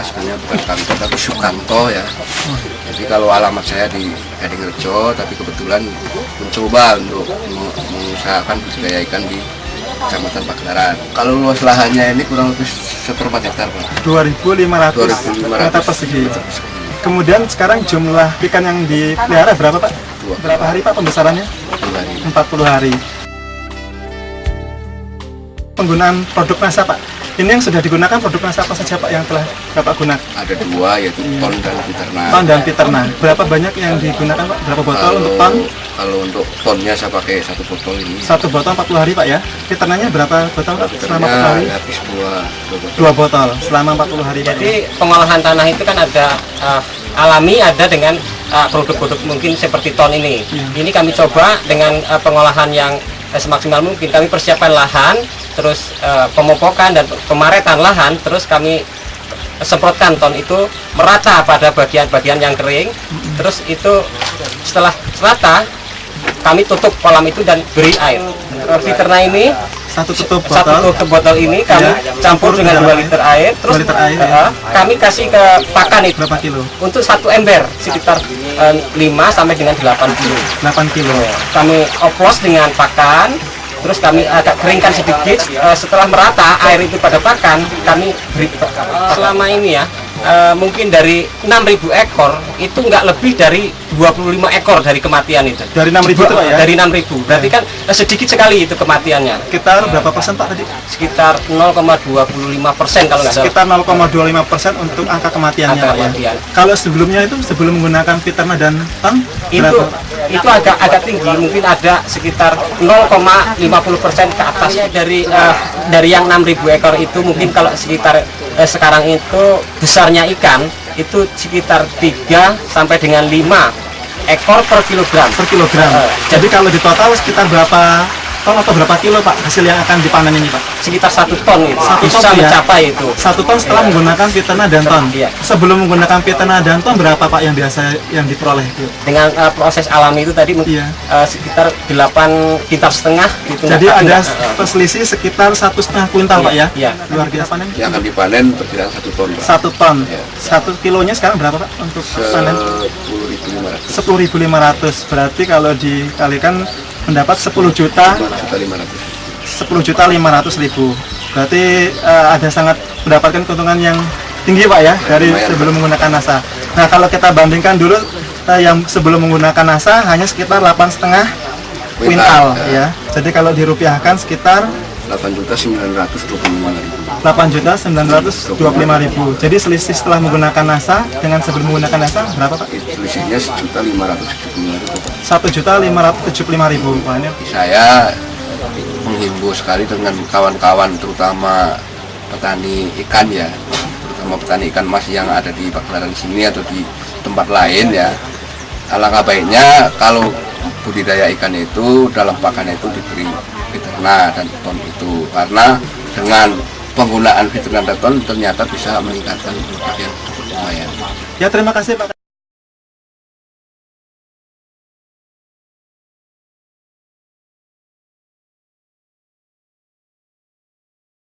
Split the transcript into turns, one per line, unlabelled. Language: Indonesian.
sebenarnya bukan Kanto tapi Sukanto ya. Jadi kalau alamat saya di Gadingrejo, tapi kebetulan mencoba untuk mengusahakan budidaya ikan di Kecamatan Pagelaran. Kalau luas lahannya ini kurang lebih 1/4 hektar, Pak.
2.500 meter persegi. Kemudian sekarang jumlah ikan yang dipelihara berapa, Pak? Berapa hari, Pak, pembesarannya? 40 hari. Penggunaan produk NASA, Pak. Ini yang sudah digunakan produk NASA apa saja, Pak, yang telah Bapak gunakan?
Ada 2, yaitu ton dan Piterna.
Ton dan Piterna. Berapa banyak yang digunakan, Pak? Berapa botol untuk ton?
Kalau untuk tonnya saya pakai 1 botol ini.
1 botol 40 hari, Pak, ya. Piternanya berapa botol, Pak, selama 40 hari?
Habis 2
botol selama 40 hari, Pak.
Jadi pengolahan tanah itu kan ada alami, ada dengan produk-produk mungkin seperti ton ini. Ini kami coba dengan pengolahan yang semaksimal mungkin. Kami persiapkan lahan, terus pemupukan dan pemaretan lahan, terus kami semprotkan ton itu merata pada bagian-bagian yang kering. Terus itu setelah rata, kami tutup kolam itu dan beri air. Piterna ini
satu tutup
botol ini kami campur dengan 2 liter air, terus kami kasih ke pakan itu
berapa kilo?
Untuk 1 ember sekitar 5 sampai dengan 8 kilo.
8 kilo.
Kami oplos dengan pakan, terus kami agak keringkan sedikit. Setelah merata air itu pada pakan, kami beri. Selama ini ya, mungkin dari 6.000 ekor itu nggak lebih dari 25 ekor dari kematian itu.
Dari 6.000 itu, Pak, ya?
Dari 6.000. Berarti kan sedikit sekali itu kematiannya.
Sekitar berapa persen, Pak, tadi?
Sekitar 0,25% kalau nggak salah.
Sekitar 0,25% untuk angka kematiannya, Pak, ya. Kalau sebelumnya itu, sebelum menggunakan Piterna dan ton,
itu agak tinggi, mungkin ada sekitar 0,50% ke atas. Dari yang 6.000 ekor itu mungkin kalau sekitar sekarang itu besarnya ikan itu sekitar 3 sampai dengan 5 ekor per kilogram.
Jadi kalau di total sekitar berapa ton atau berapa kilo, Pak, hasil yang akan dipanen ini, Pak?
Sekitar 1 ton itu.
1
bisa
ton,
mencapai itu.
1 ton setelah menggunakan Piterna dan ton.
Iya.
Sebelum menggunakan Piterna dan ton berapa, Pak, yang biasa yang diperoleh itu?
Dengan proses alami itu tadi sekitar 8,5 kintal gitu.
Jadi ada perselisih sekitar 1,5 kuintal, Pak, ya?
Iya.
Luar biasa panen.
Yang akan dipanen perkiraan 1 ton, Pak.
1 ton.
Ya.
1 kilonya sekarang berapa, Pak, untuk panen?
10.500.
10.500. Berarti kalau dikalikan mendapat 10.500.000. Berarti ada sangat mendapatkan keuntungan yang tinggi, Pak, ya, dari sebelum menggunakan NASA. Nah, kalau kita bandingkan dulu yang sebelum menggunakan NASA hanya sekitar 8,5 kuintal, ya. Jadi kalau dirupiahkan sekitar
8.925.000.
8.925.000. Jadi selisih setelah menggunakan NASA dengan sebelum menggunakan NASA berapa, Pak?
Selisihnya 1.575.000.
1.575.000. Wah, ini
Saya menghimbau sekali dengan kawan-kawan terutama petani ikan ya, terutama petani ikan mas yang ada di Pagelaran sini atau di tempat lain ya. Alangkah baiknya kalau budidaya ikan itu dalam pakan itu diberi Piterna dan ton itu, karena dengan penggunaan Piterna dan ton ternyata bisa meningkatkan produk yang lumayan.
Ya, terima kasih, Pak.